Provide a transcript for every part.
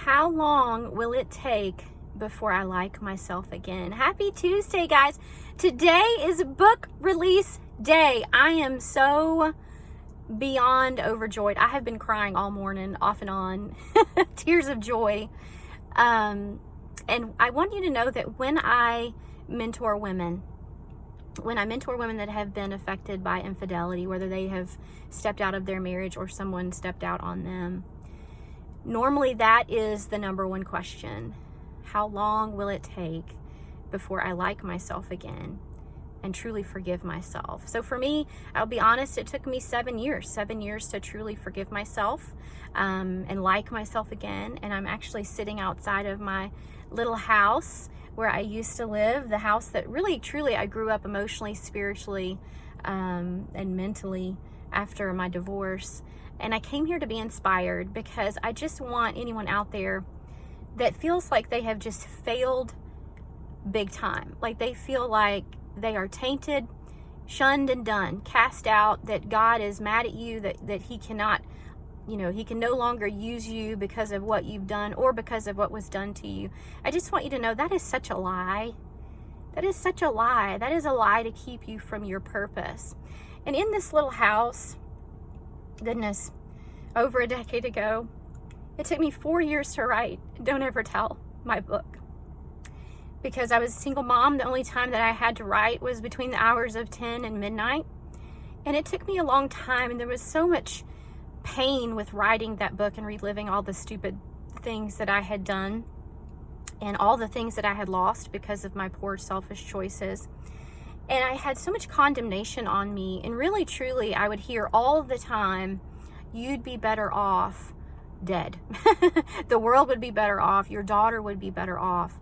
How long will it take before I like myself again? Happy Tuesday, guys. Today is book release day. I am so beyond overjoyed. I have been crying all morning, off and on, tears of joy. And I want you to know that when I mentor women that have been affected by infidelity, whether they have stepped out of their marriage or someone stepped out on them, normally that is the number one question. How long will it take before I like myself again and truly forgive myself? So for me, I'll be honest, it took me 7 years to truly forgive myself and like myself again. And I'm actually sitting outside of my little house where I used to live, the house that really, truly I grew up emotionally, spiritually, and mentally after my divorce. And I came here to be inspired because I just want anyone out there that feels like they have just failed big time. Like they feel like they are tainted, shunned and done, cast out, that God is mad at you, that he cannot, he can no longer use you because of what you've done or because of what was done to you. I just want you to know that is such a lie. That is such a lie. That is a lie to keep you from your purpose. And in this little house, goodness, over a decade ago, it took me 4 years to write Don't Ever Tell, my book. Because I was a single mom, the only time that I had to write was between the hours of 10 and midnight. And it took me a long time, and there was so much pain with writing that book and reliving all the stupid things that I had done and all the things that I had lost because of my poor, selfish choices. And I had so much condemnation on me, and really, truly, I would hear all the time, you'd be better off dead. The world would be better off. Your daughter would be better off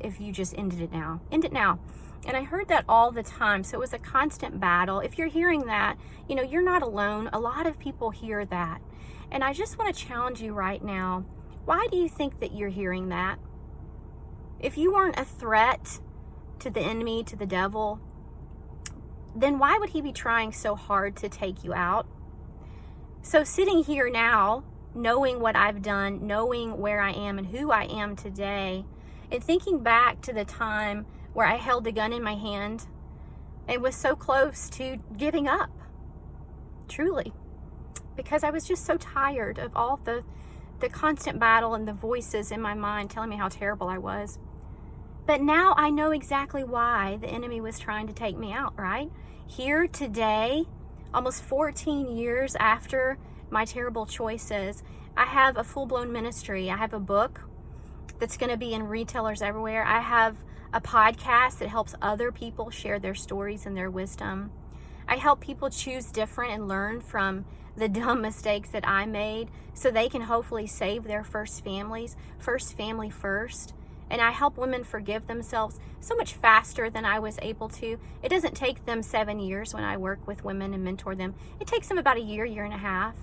if you just ended it now. End it now. And I heard that all the time. So it was a constant battle. If you're hearing that, you're not alone. A lot of people hear that. And I just want to challenge you right now. Why do you think that you're hearing that? If you weren't a threat to the enemy, to the devil, then why would he be trying so hard to take you out? So sitting here now, knowing what I've done, knowing where I am and who I am today, and thinking back to the time where I held a gun in my hand and was so close to giving up, truly, because I was just so tired of all the constant battle and the voices in my mind telling me how terrible I was. But now I know exactly why the enemy was trying to take me out, right? Here today, almost 14 years after my terrible choices, I have a full-blown ministry. I have a book that's going to be in retailers everywhere. I have a podcast that helps other people share their stories and their wisdom. I help people choose different and learn from the dumb mistakes that I made so they can hopefully save their first family first. And I help women forgive themselves so much faster than I was able to. It doesn't take them 7 years when I work with women and mentor them. It takes them about a year and a half.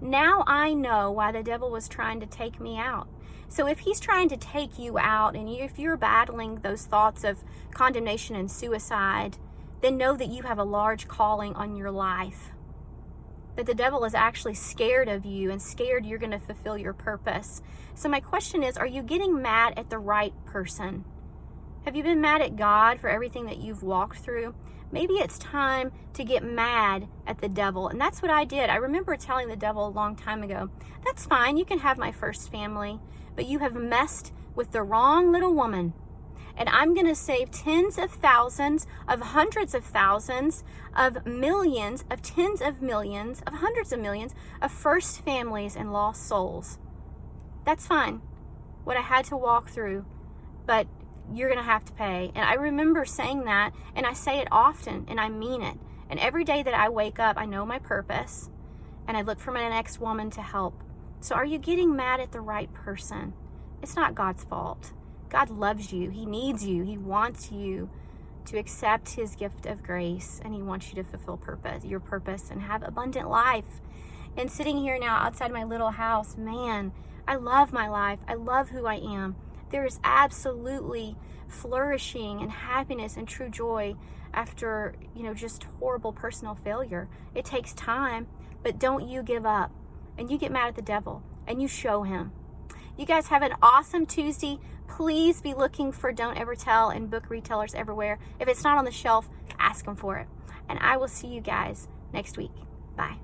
Now I know why the devil was trying to take me out. So if he's trying to take you out, and if you're battling those thoughts of condemnation and suicide, then know that you have a large calling on your life. That the devil is actually scared of you and scared you're going to fulfill your purpose. So my question is, are you getting mad at the right person? Have you been mad at God for everything that you've walked through? Maybe it's time to get mad at the devil. And that's what I did. I remember telling the devil a long time ago, that's fine, you can have my first family, but you have messed with the wrong little woman. And I'm going to save tens of thousands, of hundreds of thousands, of millions, of tens of millions, of hundreds of millions of first families and lost souls. That's fine. What I had to walk through, but you're going to have to pay. And I remember saying that, and I say it often, and I mean it. And every day that I wake up, I know my purpose, and I look for my next woman to help. So are you getting mad at the right person? It's not God's fault. God loves you. He needs you. He wants you to accept his gift of grace, and he wants you to fulfill your purpose and have abundant life. And sitting here now outside my little house, man, I love my life. I love who I am. There is absolutely flourishing and happiness and true joy after, just horrible personal failure. It takes time, but don't you give up. And you get mad at the devil and you show him. You guys have an awesome Tuesday. Please be looking for Don't Ever Tell in book retailers everywhere. If it's not on the shelf, ask them for it. And I will see you guys next week. Bye.